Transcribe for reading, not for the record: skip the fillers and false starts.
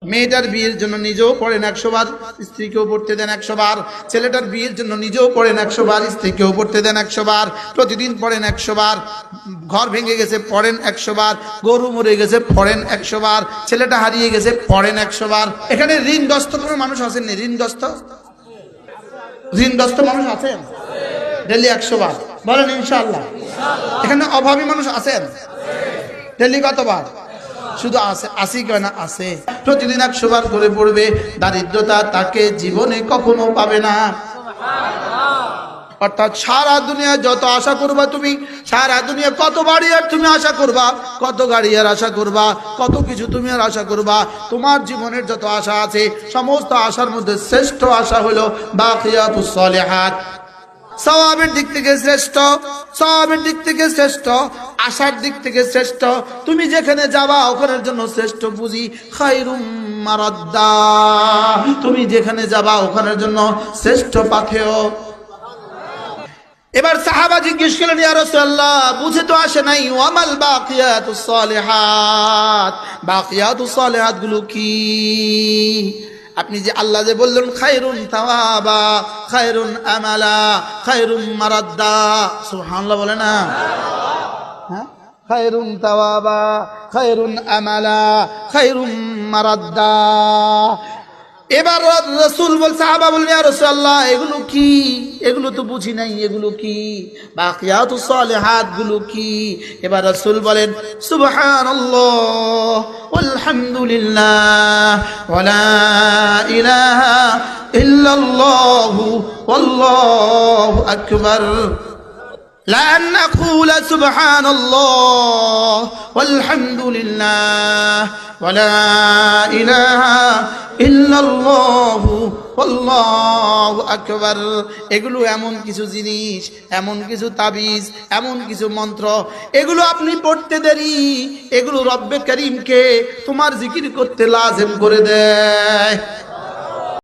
মেয়েটার বিয়ের জন্য নিজেও পড়েন 100 বার, স্ত্রীকেও পড়তে দেন 100 বার। ছেলেটার বিয়ের জন্য নিজেও পড়েন 100 বার, স্ত্রীকেও পড়তে দেন 100 বার। প্রতিদিন পড়েন 100 বার। ঘর ভেঙে গেছে পড়েন 100 বার। গরু মরে গেছে পড়েন 100 বার। ছেলেটা হারিয়ে গেছে পড়েন 100 বার। এখানে ঋণগ্রস্ত কোনো মানুষ আছেন? ঋণগ্রস্ত মানুষ আছেন? ডেলি 100 বার বলেন ইনশাআল্লাহ। এখানে অভাবী মানুষ আছেন? ডেলি কতবার? শুধু আছে, আসি কেন আছে। প্রতিদিন 100 বার করে পড়বে, দারিদ্রতা তাকে জীবনে কখনো পাবে না। অর্থাৎ সারা দুনিয়া যত আশা করবা তুমি, সারা দুনিয়া কত বাড়ি আর তুমি আশা করবা, কত গাড়ি আর আশা করবা, কত কিছু তুমি আর আশা করবা। তোমার জীবনের যত আশা আছে, সমস্ত আশার মধ্যে শ্রেষ্ঠ আশা হলো বাকিয়াতুস সালিহাত। সওয়াবের দিক থেকে শ্রেষ্ঠ, সওয়াবের দিক থেকে শ্রেষ্ঠ, আশার দিক থেকে শ্রেষ্ঠ। তুমি যেখানে যাবা ওখানের জন্য শ্রেষ্ঠ পুঁজি খায়রুম মারাদ্দা। তুমি যেখানে যাবা ওখানের জন্য শ্রেষ্ঠ পাথেয়। এবার সাহাবা জিজ্ঞেস করলেন, ইয়া রাসূলুল্লাহ, বুঝে তো আসে নাই, ওয়ামাল বাকিয়াতুস সালিহাত, বাকিয়াতুস সালিহাত গুলো কি? আপনি যে আল্লাহ যে বললেন খায়রুন তাওয়াবা, খায়রুন আমালা, খায়রুম মারাদ্দা, সুবহানাল্লাহ বলে না? হ্যাঁ, খায়রুন তাওয়াবা, খায়রুন আমালা, খায়রুম মারাদ্দা। এবার রাসূল বল, সাহাবা বললেন, ইয়া রাসূলুল্লাহ, এগুলো কি? এগুলো তো বুঝি নাই, এগুলো কি? বাকিয়াতুস সালিহাত গুলো কি? এবার রাসূল বলেন, সুবহানাল্লাহ ওয়ালহামদুলিল্লাহ ওয়া লা ইলাহা ইল্লাল্লাহু ওয়াল্লাহু আকবার। لا أن نقول سبحان الله والحمد لله ولا إله إلا الله والله أكبر। এগুলো এমন কিছু জিনিস, এমন কিছু তাবিজ, এমন কিছু মন্ত্র, এগুলো আপনি পড়তে দেরি, এগুলো রব্বে করিমকে তোমার জিকির করতে লাজিম করে দেয়।